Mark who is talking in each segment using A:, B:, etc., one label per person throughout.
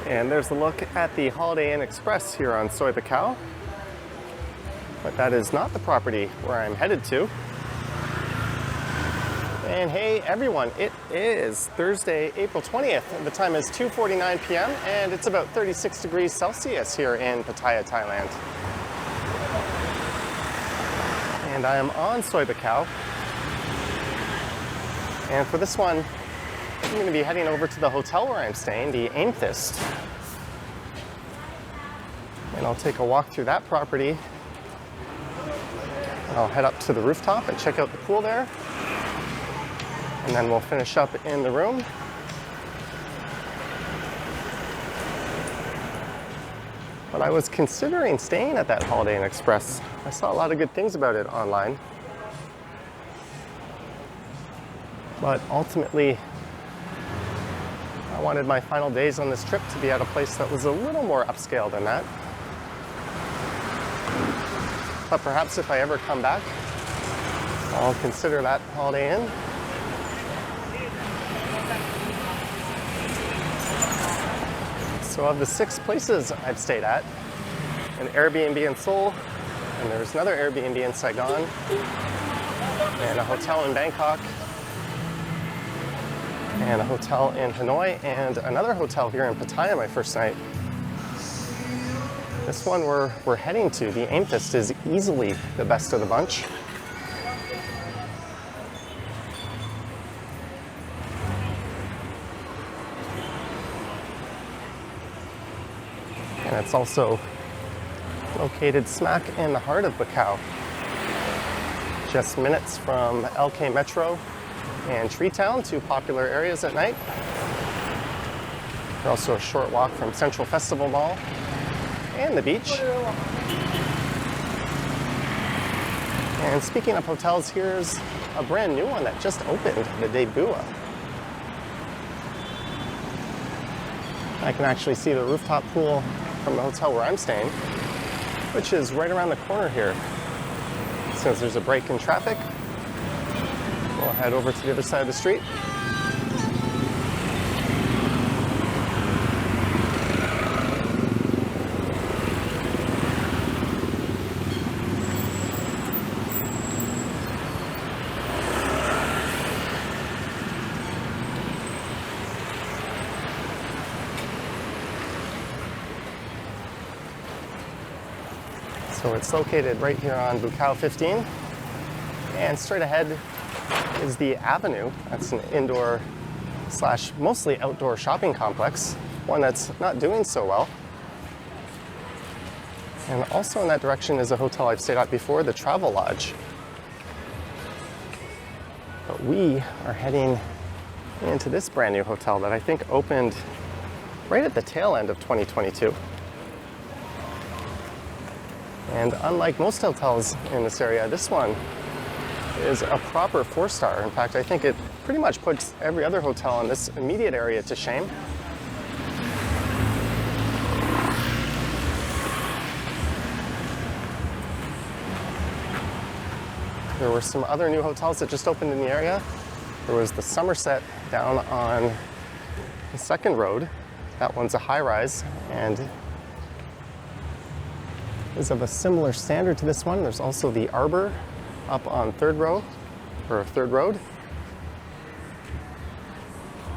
A: And there's a look at the Holiday Inn Express here on Soi Buakhao. But that is not the property where I'm headed to. And hey everyone, it is Thursday, April 20th. The time is 2:49 p.m. and it's about 36 degrees Celsius here in Pattaya, Thailand. And I am on Soi Buakhao. And for this one, I'm going to be heading over to the hotel where I'm staying, the Amethyst. And I'll take a walk through that property. I'll head up to the rooftop and check out the pool there. And then we'll finish up in the room. But I was considering staying at that Holiday Inn Express. I saw a lot of good things about it online. But ultimately, I wanted my final days on this trip to be at a place that was a little more upscale than that. But perhaps if I ever come back, I'll consider that Holiday Inn. So of the 6 places I've stayed at, an Airbnb in Seoul, and there's another Airbnb in Saigon, and a hotel in Bangkok, and a hotel in Hanoi, and another hotel here in Pattaya my first night. This one we're heading to, the Amethyst, is easily the best of the bunch. And it's also located smack in the heart of Buakhao. Just minutes from LK Metro and Treetown, 2 popular areas at night. We're also a short walk from Central Festival Mall and the beach. And speaking of hotels, here's a brand new one that just opened, the Debut. I can actually see the rooftop pool from the hotel where I'm staying, which is right around the corner here. Since there's a break in traffic, we'll head over to the other side of the street. So it's located right here on Buakhao 15, and straight ahead is the Avenue. That's an indoor slash mostly outdoor shopping complex, one that's not doing so well. And also in that direction is a hotel I've stayed at before, the Travel Lodge. But we are heading into this brand new hotel that I think opened right at the tail end of 2022. And unlike most hotels in this area, this one is a proper 4-star. In fact, I think it pretty much puts every other hotel in this immediate area to shame. There were some other new hotels that just opened in the area. There was the Somerset down on the 2nd Road. That one's a high-rise and is of a similar standard to this one. There's also the Arbor up on 3rd Road.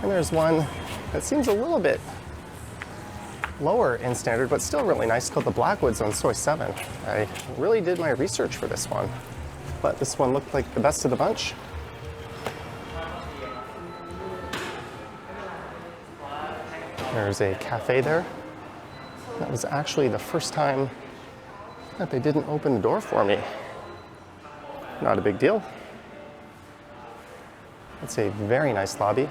A: And there's one that seems a little bit lower in standard, but still really nice, called the Blackwoods on Soi 7. I really did my research for this one, but this one looked like the best of the bunch. There's a cafe there. That was actually the first time that they didn't open the door for me. Not a big deal. It's a very nice lobby.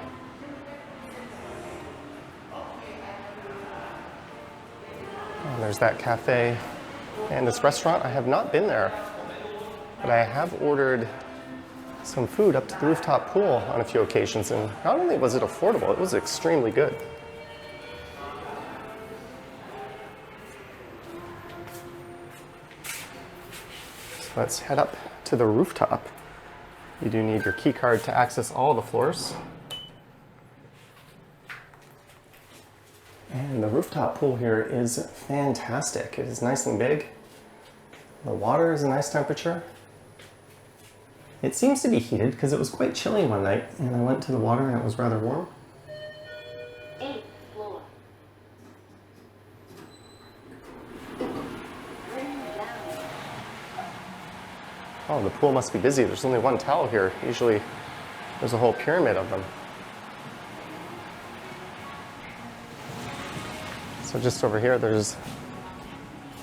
A: And there's that cafe and this restaurant. I have not been there, but I have ordered some food up to the rooftop pool on a few occasions, and not only was it affordable, it was extremely good. Let's head up to the rooftop. You do need your key card to access all the floors. And the rooftop pool here is fantastic. It is nice and big. The water is a nice temperature. It seems to be heated because it was quite chilly one night and I went to the water and it was rather warm.
B: 8th floor.
A: Oh, the pool must be busy. There's only one towel here. Usually there's a whole pyramid of them. So just over here, there's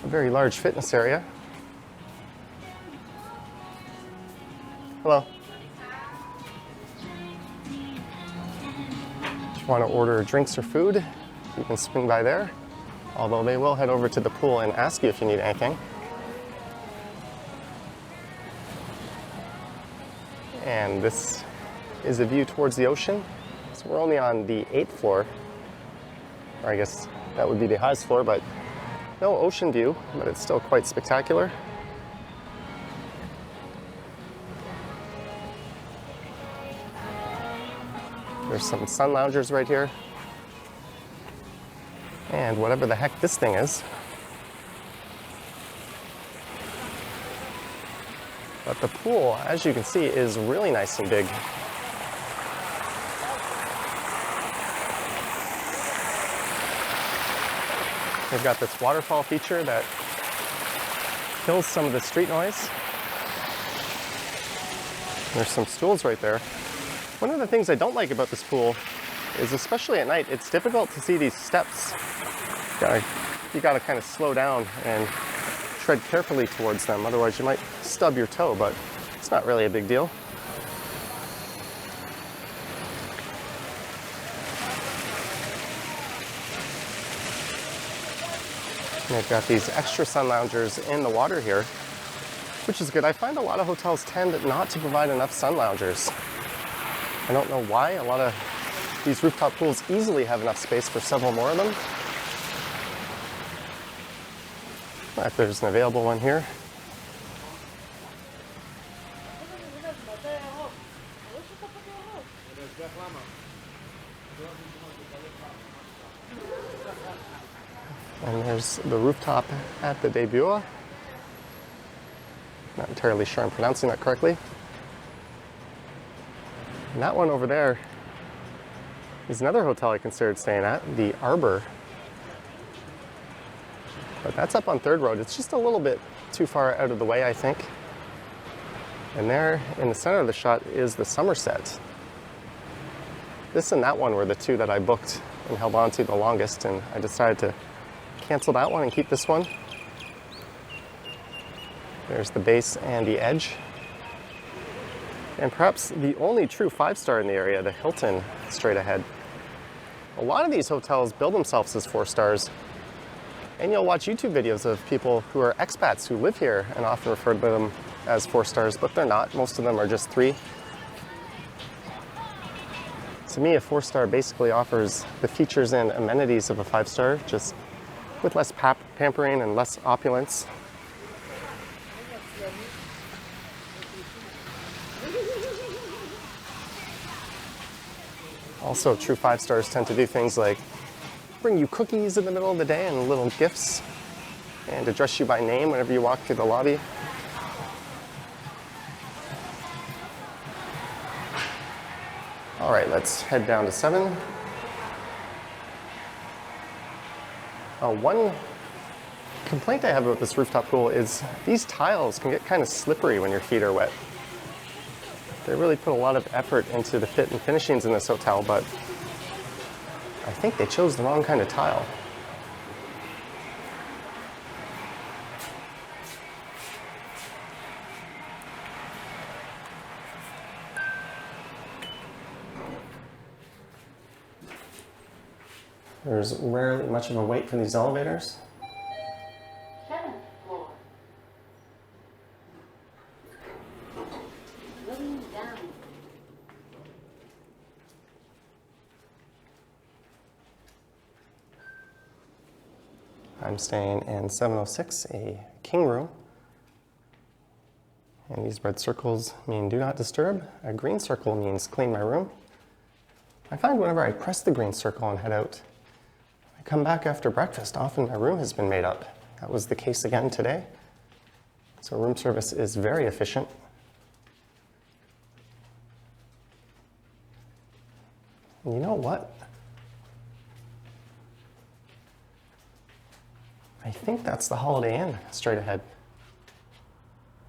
A: a very large fitness area. Hello. If you want to order drinks or food, you can swing by there. Although they will head over to the pool and ask you if you need anything. And this is a view towards the ocean. So we're only on the 8th floor. Or I guess that would be the highest floor, but no ocean view, but it's still quite spectacular. There's some sun loungers right here. And whatever the heck this thing is. But the pool, as you can see, is really nice and big. They've got this waterfall feature that kills some of the street noise. There's some stools right there. One of the things I don't like about this pool is, especially at night, it's difficult to see these steps. You gotta kind of slow down and tread carefully towards them, otherwise you might stub your toe, but it's not really a big deal. And they've got these extra sun loungers in the water here, which is good. I find a lot of hotels tend not to provide enough sun loungers. I don't know why. A lot of these rooftop pools easily have enough space for several more of them. If there's an available one here. And there's the rooftop at the Debut. Not entirely sure I'm pronouncing that correctly. And that one over there is another hotel I considered staying at, the Arbor. But that's up on 3rd Road. It's just a little bit too far out of the way, I think. And there in the center of the shot is the Somerset. This and that one were the two that I booked and held on to the longest, and I decided to cancel that one and keep this one. There's the base and the edge. And perhaps the only true 5-star in the area, the Hilton, straight ahead. A lot of these hotels build themselves as 4 stars. And you'll watch YouTube videos of people who are expats who live here and often refer to them as 4 stars, but they're not. Most of them are just 3. To me, a 4-star basically offers the features and amenities of a 5-star, just with less pampering and less opulence. Also, true 5 stars tend to do things like bring you cookies in the middle of the day and little gifts, and address you by name whenever you walk through the lobby. All right, let's head down to 7. One complaint I have about this rooftop pool is these tiles can get kind of slippery when your feet are wet. They really put a lot of effort into the fit and finishings in this hotel, but I think they chose the wrong kind of tile. There's rarely much of a wait for these elevators.
B: 7th floor. Moving down.
A: I'm staying in 706, a king room. And these red circles mean do not disturb. A green circle means clean my room. I find whenever I press the green circle and head out, I come back after breakfast, often my room has been made up. That was the case again today. So room service is very efficient. And you know what? I think that's the Holiday Inn straight ahead,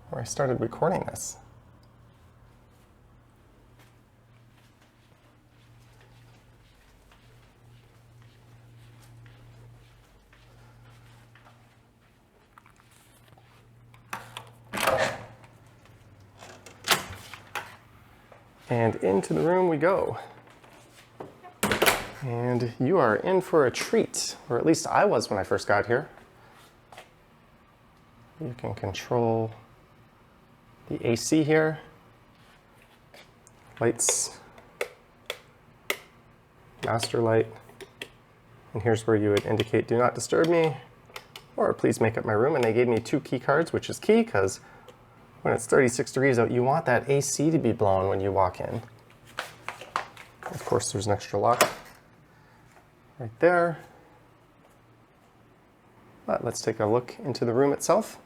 A: where I started recording this. And into the room we go. And you are in for a treat, or at least I was when I first got here. You can control the AC here. Lights, master light. And here's where you would indicate do not disturb me, or please make up my room. And they gave me 2 key cards, which is key because when it's 36 degrees out, you want that AC to be blown when you walk in. Of course, there's an extra lock right there. But let's take a look into the room itself.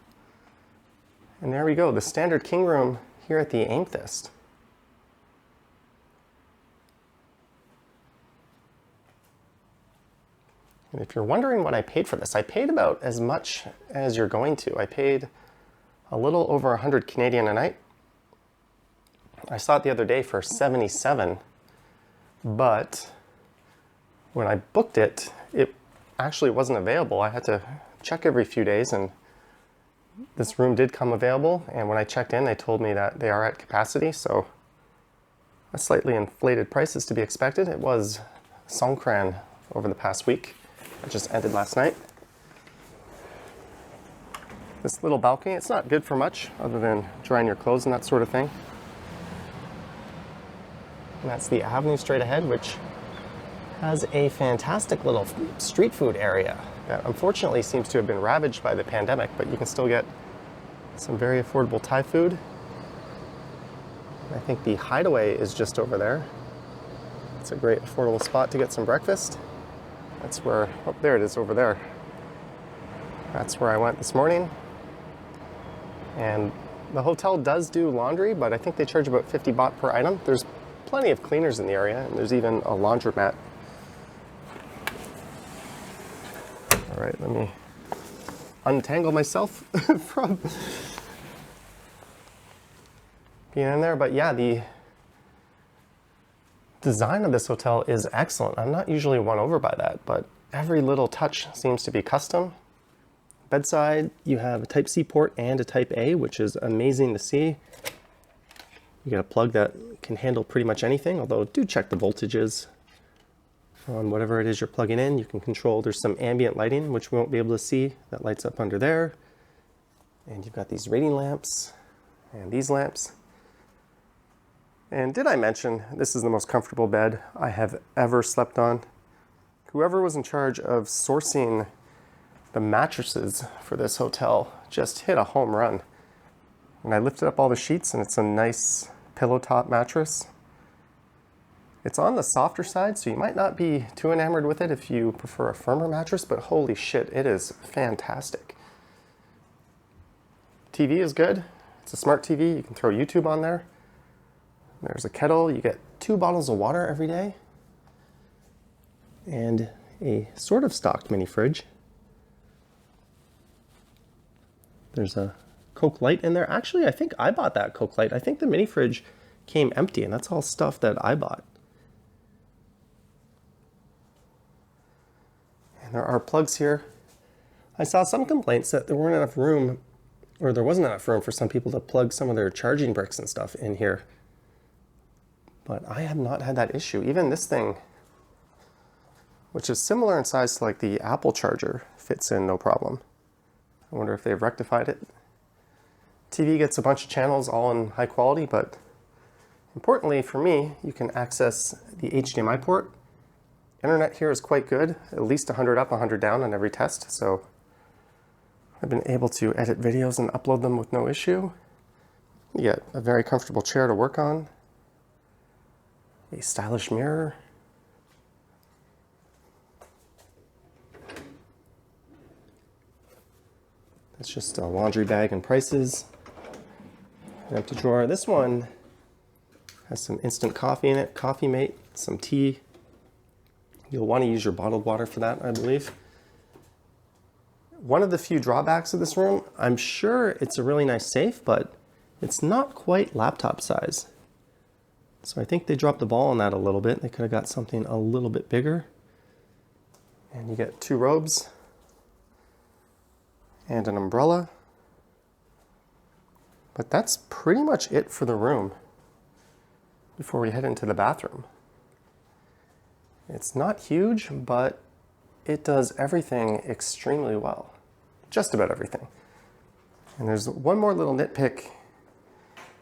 A: And there we go, the standard king room here at the Amethyst. And if you're wondering what I paid for this, I paid about as much as you're going to. I paid a little over 100 Canadian a night. I saw it the other day for 77, but when I booked it, it actually wasn't available. I had to check every few days, and this room did come available, and when I checked in, they told me that they are at capacity, so a slightly inflated price is to be expected. It was Songkran over the past week. It just ended last night. This little balcony, it's not good for much other than drying your clothes and that sort of thing. And that's the avenue straight ahead, which has a fantastic little street food area that unfortunately seems to have been ravaged by the pandemic, but you can still get some very affordable Thai food. I think the Hideaway is just over there. It's a great affordable spot to get some breakfast. That's where, oh, there it is over there. That's where I went this morning. And the hotel does do laundry, but I think they charge about 50 baht per item. There's plenty of cleaners in the area, and there's even a laundromat. All right, let me untangle myself from being in there. But yeah, the design of this hotel is excellent. I'm not usually won over by that, but every little touch seems to be custom. Bedside, you have a Type-C port and a Type-A, which is amazing to see. You got a plug that can handle pretty much anything, although do check the voltages on whatever it is you're plugging in. You can control, there's some ambient lighting, which we won't be able to see, that lights up under there. And you've got these reading lamps and these lamps. And did I mention, this is the most comfortable bed I have ever slept on. Whoever was in charge of sourcing the mattresses for this hotel just hit a home run. And I lifted up all the sheets, and it's a nice pillow top mattress. It's on the softer side, so you might not be too enamored with it if you prefer a firmer mattress, but holy shit, it is fantastic. TV is good. It's a smart TV. You can throw YouTube on there. There's a kettle. You get 2 bottles of water every day. And a sort of stocked mini fridge. There's a Coke Light in there. Actually, I think I bought that Coke Light. I think the mini fridge came empty, and that's all stuff that I bought. And there are plugs here. I saw some complaints that there weren't enough room, or there wasn't enough room for some people to plug some of their charging bricks and stuff in here. But I have not had that issue. Even this thing, which is similar in size to like the Apple charger, fits in no problem. I wonder if they've rectified it. TV gets a bunch of channels all in high quality, but importantly for me, you can access the HDMI port. Internet here is quite good, at least 100 up, 100 down on every test, so I've been able to edit videos and upload them with no issue. You get a very comfortable chair to work on, a stylish mirror, It's just a laundry bag and prices. An empty drawer. This one has some instant coffee in it, Coffee Mate, some tea. You'll want to use your bottled water for that, I believe. One of the few drawbacks of this room, I'm sure it's a really nice safe, but it's not quite laptop size. So I think they dropped the ball on that a little bit. They could have got something a little bit bigger. And you get 2 robes and an umbrella. But that's pretty much it for the room before we head into the bathroom. It's not huge, but it does everything extremely well. Just about everything. And there's one more little nitpick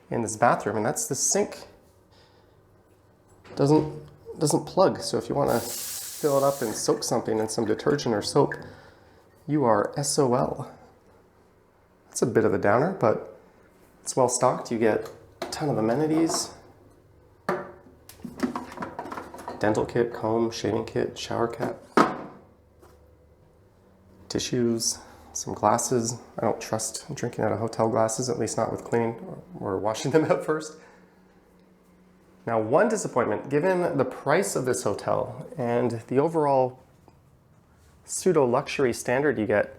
A: in this bathroom, and that's the sink doesn't plug. So if you want to fill it up and soak something in some detergent or soap, you are SOL. That's a bit of a downer, but it's well stocked. You get a ton of amenities. Dental kit, comb, shaving kit, shower cap, tissues, some glasses. I don't trust drinking out of hotel glasses, at least not with cleaning or washing them out first. Now, one disappointment, given the price of this hotel and the overall pseudo-luxury standard you get,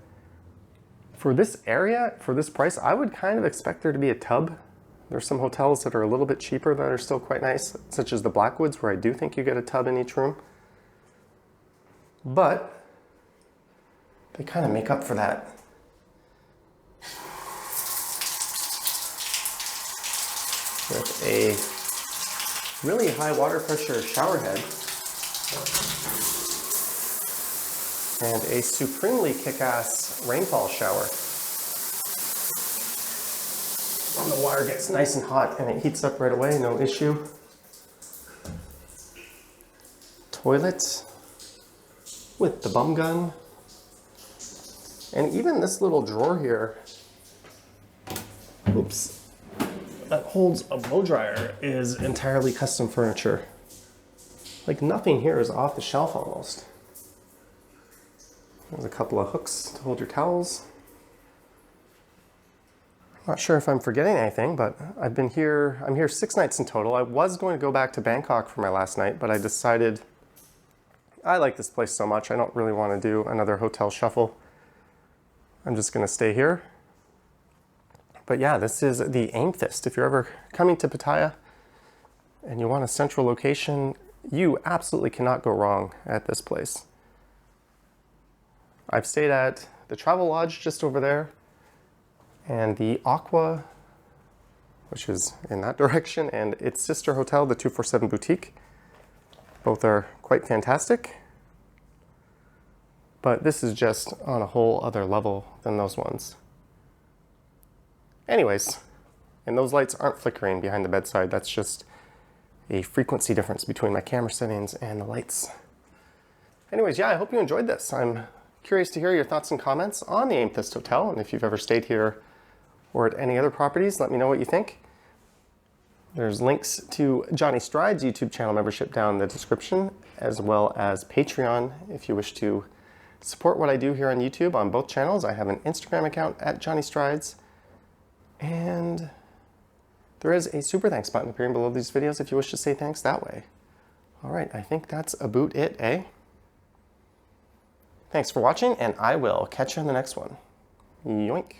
A: for this area, for this price, I would kind of expect there to be a tub. There's some hotels that are a little bit cheaper that are still quite nice, such as the Blackwoods, where I do think you get a tub in each room. But they kind of make up for that. With a really high water pressure shower head and a supremely kick-ass rainfall shower. And the water gets nice and hot and it heats up right away, no issue. Toilet with the bum gun. And even this little drawer here, oops, that holds a blow dryer is entirely custom furniture. Like nothing here is off the shelf almost. There's a couple of hooks to hold your towels. I'm not sure if I'm forgetting anything, but I'm here 6 nights in total. I was going to go back to Bangkok for my last night, but I decided I like this place so much, I don't really want to do another hotel shuffle. I'm just going to stay here. But yeah, this is the Amethyst. If you're ever coming to Pattaya and you want a central location, you absolutely cannot go wrong at this place. I've stayed at the Travel Lodge just over there and the Aqua, which is in that direction, and its sister hotel, the 247 Boutique. Both are quite fantastic. But this is just on a whole other level than those ones. Anyways, and those lights aren't flickering behind the bedside. That's just a frequency difference between my camera settings and the lights. Anyways, yeah, I hope you enjoyed this. I'm curious to hear your thoughts and comments on the Amethyst Hotel, and if you've ever stayed here or at any other properties, let me know what you think. There's links to Johnny Strides' YouTube channel membership down in the description, as well as Patreon if you wish to support what I do here on YouTube on both channels. I have an Instagram account at Johnny Strides, and there is a super thanks button appearing below these videos if you wish to say thanks that way. All right, I think that's about it, eh? Thanks for watching, and I will catch you in the next one. Yoink.